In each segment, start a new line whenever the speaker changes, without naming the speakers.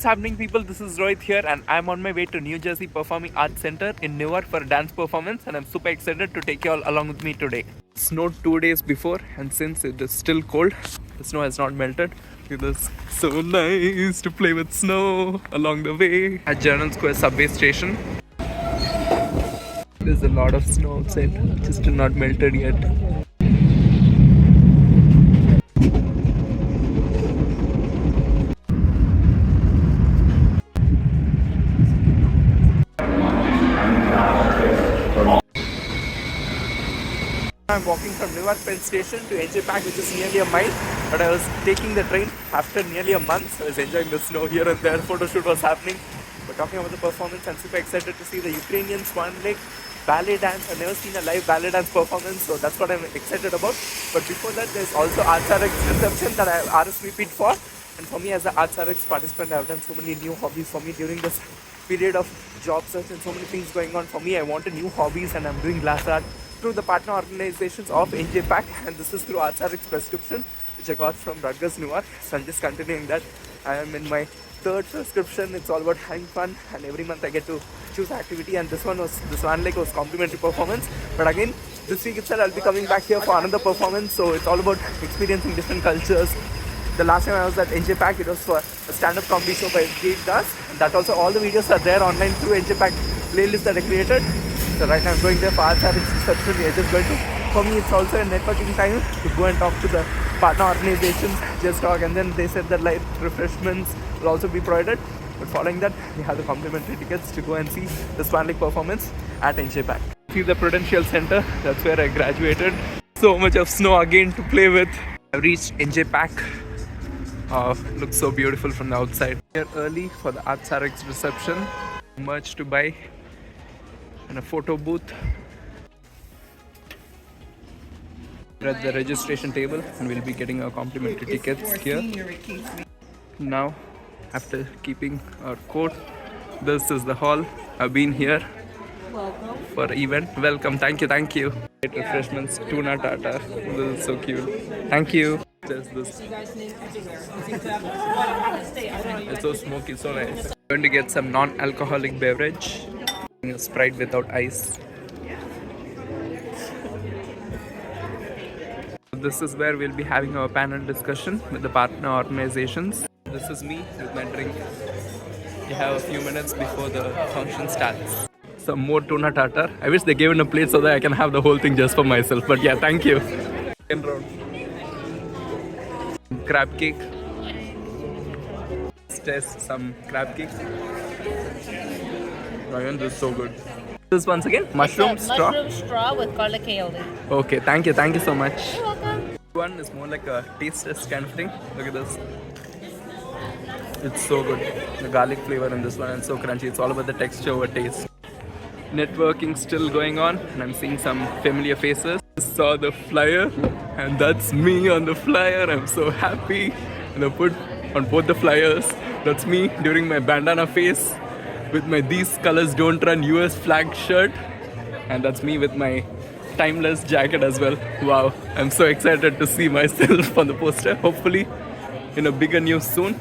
What's happening, people? This is Rohit here, and I'm on my way to New Jersey Performing Arts Center in Newark for a dance performance, and I'm super excited to take you all along with me today. It snowed 2 days before, and since it is still cold, the snow has not melted. It is so nice to play with snow along the way. At General Square subway station, there's a lot of snow outside, just not melted yet. I'm walking from Newark Penn Station to NJPAC, which is nearly a mile, but I was taking the train after nearly a month, so I was enjoying the snow here and there. Photo shoot was happening. But talking about the performance, I'm super excited to see the Ukrainian Swan Lake ballet dance. I've never seen a live ballet dance performance, so that's what I'm excited about. But before that, there's also ArtsRx reception that I have RSVP'd for. And for me as an ArtsRx participant, I've done so many new hobbies for me during this period of job search and so many things going on for me. I wanted new hobbies, and I'm doing glass art through the partner organizations of NJPAC, and this is through ArtsRx prescription, which I got from Rutgers Newark. So I'm just continuing that. I am in my third prescription. It's all about having fun, and every month I get to choose activity, and this Swan Lake was complimentary performance. But again, this week itself I'll be coming back here for another performance, so it's all about experiencing different cultures. The last time I was at NJPAC, it was for a stand-up comedy show by Jade Das, and that also all the videos are there online through NJPAC playlist that I created. So right now I'm going there for ArtsRx reception. We are just going to, for me it's also a networking time to go and talk to the partner organizations, just talk, and then they said that light refreshments will also be provided. But following that, we have the complimentary tickets to go and see the Swan Lake performance at NJPAC. See the Prudential Center, that's where I graduated. So much of snow again to play with. I've reached NJPAC. Looks so beautiful from the outside. Here early for the ArtsRx reception. Merch to buy and a photo booth. We're at the registration table, and we'll be getting our complimentary tickets here. Now, after keeping our coat, this is the hall. I've been here for event. Welcome, thank you. Great refreshments, tuna tartar. This is so cute. Thank you. There's this. It's so smoky, so nice. Going to get some non-alcoholic beverage. A Sprite without ice. This is where we'll be having our panel discussion with the partner organizations. This is me with my drink. We have a few minutes before the function starts. Some more tuna tartar. I wish they gave in a plate so that I can have the whole thing just for myself. But yeah, thank you. Crab cake. Let's test some crab cake. Ryan, this is so good. This once again, mushroom straw.
Mushroom straw with garlic aioli.
Okay, thank you so much.
You're welcome.
One is more like a taste test kind of thing. Look at this. It's so good. The garlic flavor in this one, and so crunchy. It's all about the texture over taste. Networking still going on, and I'm seeing some familiar faces. Saw the flyer, and that's me on the flyer. I'm so happy. And I put on both the flyers. That's me during my bandana phase with my These Colors Don't Run US flag shirt. And that's me with my timeless jacket as well. Wow, I'm so excited to see myself on the poster. Hopefully in a bigger news soon.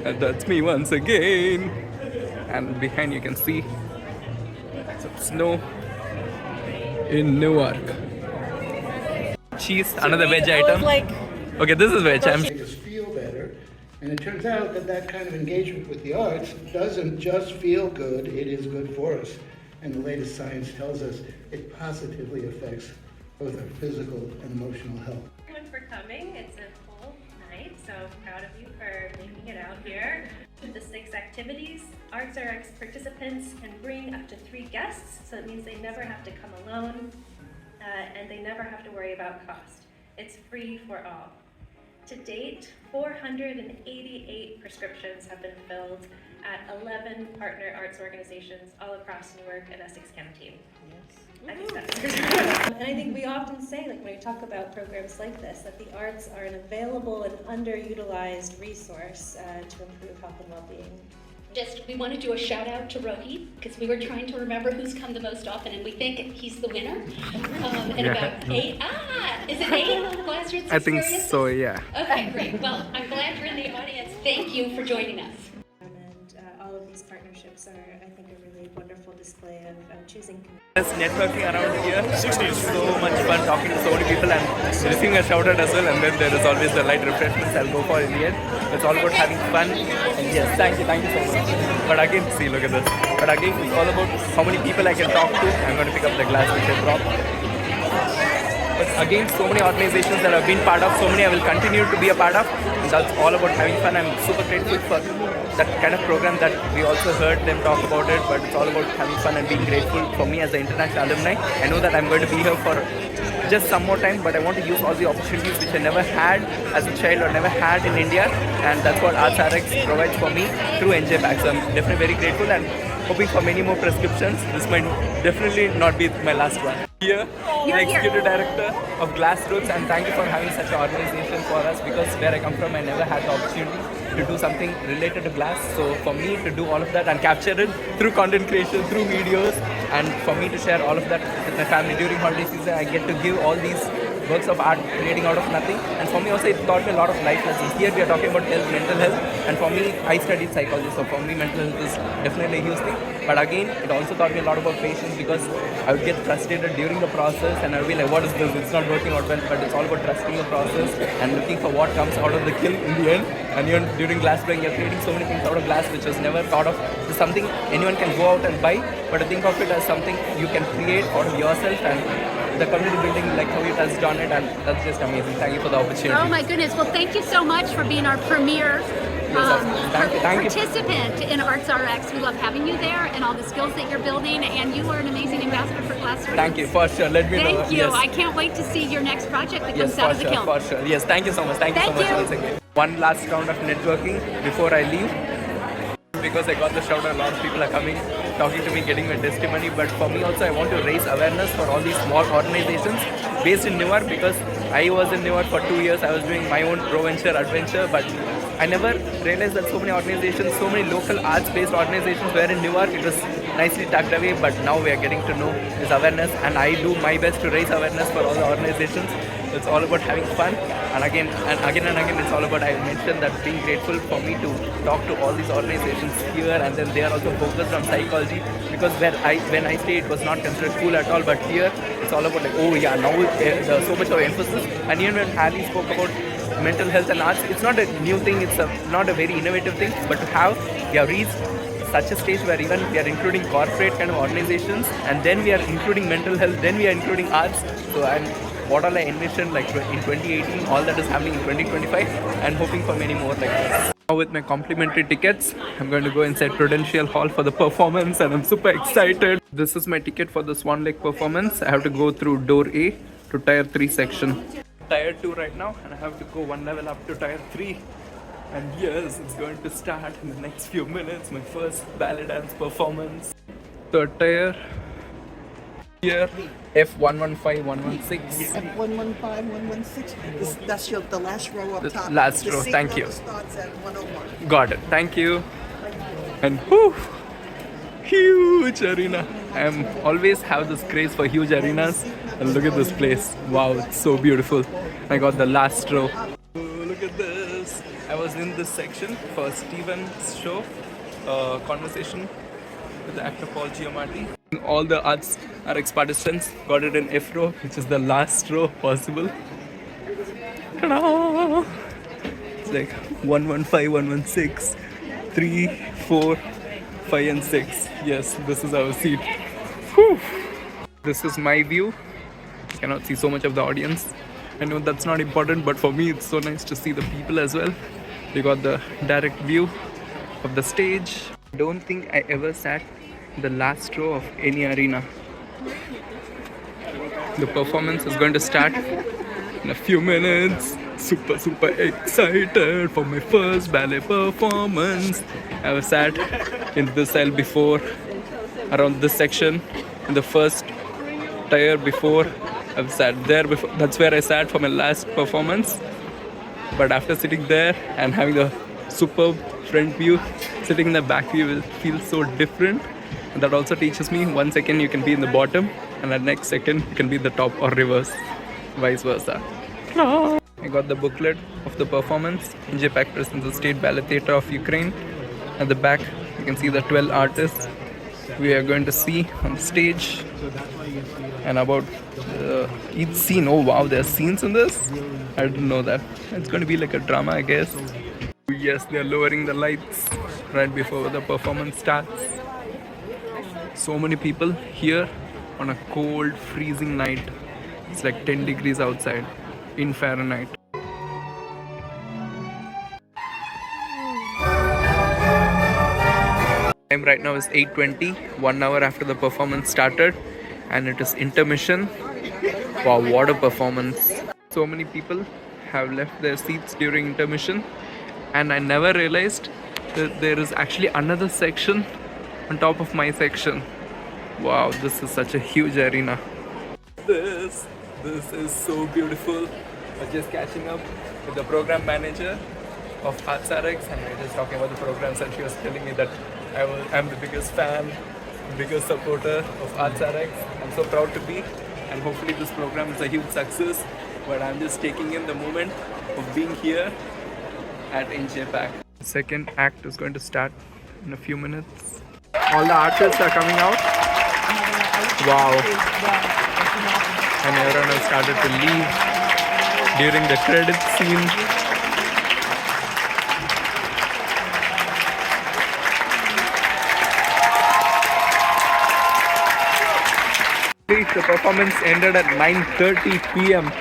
And that's me once again. And behind you can see some snow in Newark. Cheese, another veg item. Okay, this is veg.
Make us feel better. And it turns out that kind of engagement with the arts doesn't just feel good, it is good for us. And the latest science tells us it positively affects both our physical and emotional health.
Everyone for coming. It's a full night, so proud of you for making it out here. With the 6 activities, ArtsRx participants can bring up to 3 guests, so it means they never have to come alone, and they never have to worry about cost. It's free for all. To date, 488 prescriptions have been filled at 11 partner arts organizations all across Newark and Essex County. Yes. I think that's
And I think we often say, like when we talk about programs like this, that the arts are an available and underutilized resource to improve health and well-being.
We want to do a shout out to Rohi, because we were trying to remember who's come the most often, and we think he's the winner. And about 8, is it 8 GlassRoots
I think
experiences?
so, yeah.
Okay, great. Well, I'm glad you're in the audience. Thank you for joining us.
And arts are, I think, a really wonderful display of choosing.
There's networking around here. It's so much fun talking to so many people and receiving a shout out as well. And then there is always the light refreshments I'll go for in the end. It's all about having fun. And yes, thank you so much. But again, see, look at this. But again, it's all about how many people I can talk to. I'm going to pick up the glass which I dropped. But again, so many organizations that I've been part of, so many I will continue to be a part of. And that's all about having fun. I'm super grateful for that kind of program that we also heard them talk about it, but it's all about having fun and being grateful. For me as an international alumni, I know that I'm going to be here for just some more time, but I want to use all the opportunities which I never had as a child or never had in India, and that's what ArtsRx provides for me through NJPAC. So I'm definitely very grateful and hoping for many more prescriptions. This might definitely not be my last one. Here, the Executive Director of GlassRoots, and thank you for having such an organization for us, because where I come from I never had the opportunity to do something related to glass. So for me to do all of that and capture it through content creation, through videos, and for me to share all of that with my family during holiday season, I get to give all these works of art creating out of nothing. And for me also it taught me a lot of life lessons. Here we are talking about health, mental health, and for me I studied psychology, so for me mental health is definitely a huge thing. But again, it also taught me a lot about patience, because I would get frustrated during the process and I would be like, what is this? It's not working out well. But it's all about trusting the process and looking for what comes out of the kiln in the end. And even during glass blowing, you're creating so many things out of glass which was never thought of. It's something anyone can go out and buy, but to think of it as something you can create out of yourself, and the community building like how you touched on it, and that's just amazing. Thank you for the opportunity.
Oh my goodness. Well, thank you so much for being our premier
Thank you.
participant in ArtsRx. We love having you there and all the skills that you're building, and you are an amazing ambassador for GlassRoots.
Thank you, for sure. Let me know.
Thank you.
Yes.
I can't wait to see your next project that
Yes,
comes out
for
of the
sure,
kiln.
for sure. Yes, thank you so much. Thank you so
Thank
much
you.
once again. One last round of networking before I leave, because I got the shout out. A lot of people are coming, talking to me, getting my testimony. But for me also, I want to raise awareness for all these small organizations based in Newark, because I was in Newark for 2 years. I was doing my own Rohventure adventure, but I never realized that so many organizations, so many local arts-based organizations were in Newark. It was nicely tucked away, but now we are getting to know this awareness, and I do my best to raise awareness for all the organizations. It's all about having fun, and again, it's all about, I mentioned that being grateful for me to talk to all these organizations here, and then they are also focused on psychology, because when I stayed, it was not considered cool at all, but here it's all about like, oh yeah, now there's so much of emphasis. And even when Harry spoke about mental health and arts, it's not a new thing, it's not a very innovative thing, but to have, we have reached such a stage where even we are including corporate kind of organizations, and then we are including mental health, then we are including arts. So what all I envisioned like in 2018, all that is happening in 2025, and hoping for many more like this. Now with my complimentary tickets, I'm going to go inside Prudential Hall for the performance, and I'm super excited. This is my ticket for the Swan Lake performance. I have to go through door A to tier 3 section. Tier 2 right now, and I have to go one level up to tier 3. And yes, it's going to start in the next few minutes, my first ballet dance performance. Third tier, here, F115116.
F115116. That's the last row up
The
top.
last
The
row,
seat
thank you.
number starts at 101.
Got it, thank you. And whoo, huge arena. I always have this craze for huge arenas. And look at this place. Wow, it's so beautiful. I got the last row. Oh, look at this. I was in this section for Steven's show, conversation with the actor Paul Giamatti. All the ArtsRx participants got it in F row, which is the last row possible. Ta-da! It's like 115, 116, 3, 4, 5 and 6. Yes, this is our seat. Whew. This is my view. You cannot see so much of the audience. I know that's not important, but for me it's so nice to see the people as well. We got the direct view of the stage. I don't think I ever sat in the last row of any arena. The performance is going to start in a few minutes. Super excited for my first ballet performance. I was sat in this aisle before, around this section, in the first tier before. I've sat there before. That's where I sat for my last performance. But after sitting there and having a superb front view, sitting in the back view will feel so different. And that also teaches me 1 second you can be in the bottom, and the next second you can be in the top, or reverse, vice versa. I got the booklet of the performance. NJPAC presents the State Ballet Theatre of Ukraine. At the back, You can see the 12 artists we are going to see on stage, and about each scene. Oh wow, there are scenes in this? I didn't know that. It's going to be like a drama, I guess. Yes, they are lowering the lights right before the performance starts. So many people here on a cold, freezing night. It's like 10 degrees outside in Fahrenheit. Time right now is 8:20, 1 hour after the performance started, and it is intermission. Wow, what a performance. So many people have left their seats during intermission, and I never realized that there is actually another section on top of my section. Wow, this is such a huge arena. This is so beautiful. I was just catching up with the program manager of ArtsRx, and we were just talking about the programs, and she was telling me that I'm the biggest fan, biggest supporter of ArtsRx. I'm so proud to be, and hopefully this program is a huge success. But I'm just taking in the moment of being here at NJPAC. The second act is going to start in a few minutes. All the artists are coming out. Wow. And everyone has started to leave during the credits scene. The performance ended at 9:30 p.m.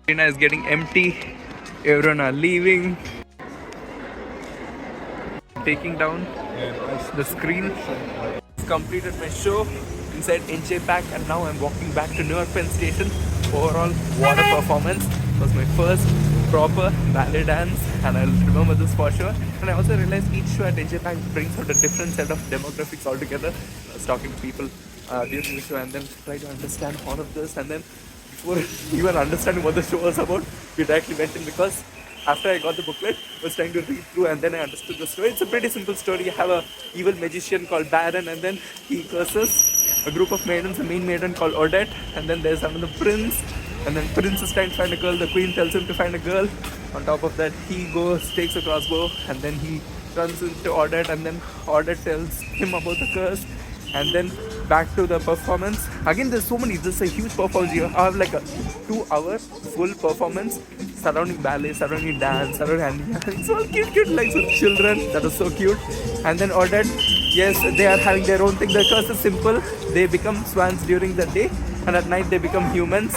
Arena is getting empty. Everyone are leaving. Taking down the screen. Completed my show inside NJPAC, and now I'm walking back to Newark Penn Station. Overall, what a performance. It was my first proper ballet dance, and I'll remember this for sure. And I also realized each show at NJPAC brings out a different set of demographics altogether. I was talking to people during the show, and then try to understand all of this, and then before even understanding what the show was about, we directly went in, because after I got the booklet, I was trying to read through, and then I understood the story. It's a pretty simple story. You have a evil magician called Baron, and then he curses a group of maidens, a main maiden called Odette, and then there's another prince, and then prince is trying to find a girl, the queen tells him to find a girl. On top of that, he goes, takes a crossbow, and then he runs into Odette, and then Odette tells him about the curse, and then back to the performance. Again, there's so many, this is a huge performance. You have like a 2 hour full performance surrounding ballet, surrounding dance, surrounding it's all cute like some children. That is so cute. And then Odette, yes, they are having their own thing. The curse is simple. They become swans during the day, and at night they become humans.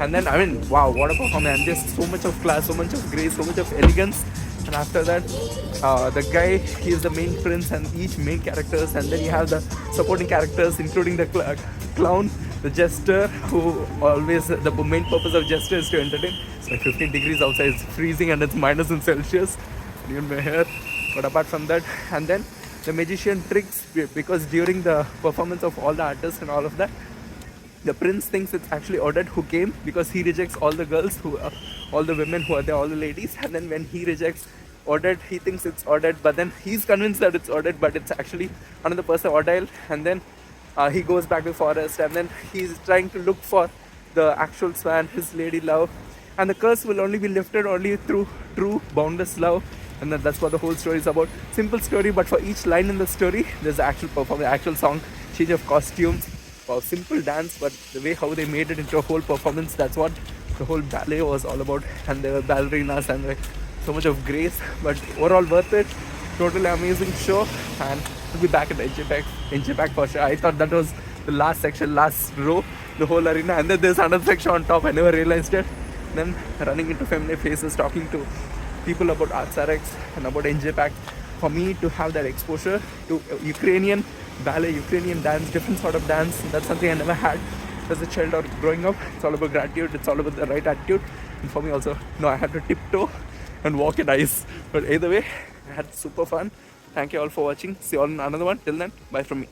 And then, I mean, wow, what a performance. And just so much of class, so much of grace, so much of elegance. And after that, the guy, he is the main prince, and each main characters, and then you have the supporting characters, including the clown, the jester, who always, the main purpose of jester is to entertain. It's like 15 degrees outside, it's freezing, and it's minus in Celsius, even my hair. But apart from that, and then the magician tricks, because during the performance of all the artists and all of that, the prince thinks it's actually Odette who came, because he rejects all the girls, all the women who are there, all the ladies. And then when he rejects Odette, he thinks it's Odette, but then he's convinced that it's Odette, but it's actually another person, Odile. And then he goes back to the forest, and then he's trying to look for the actual swan, his lady love. And the curse will only be lifted only through true, boundless love. And then that's what the whole story is about. Simple story, but for each line in the story, there's the actual performance, actual song, change of costumes. Wow, simple dance, but the way how they made it into a whole performance, that's what the whole ballet was all about. And there were ballerinas and like so much of grace, but overall worth it. Totally amazing show, and we'll be back at the NJPAC for sure. I thought that was the last section, last row, the whole arena, and then there's another section on top. I never realized it. Then running into familiar faces, talking to people about ArtsRx and about NJPAC. For me to have that exposure to Ukrainian ballet, Ukrainian dance, different sort of dance, that's something I never had as a child or growing up. It's all about gratitude, it's all about the right attitude. And for me also, no, I had to tiptoe and walk in ice. But either way, I had super fun. Thank you all for watching. See you all in another one. Till then, bye from me.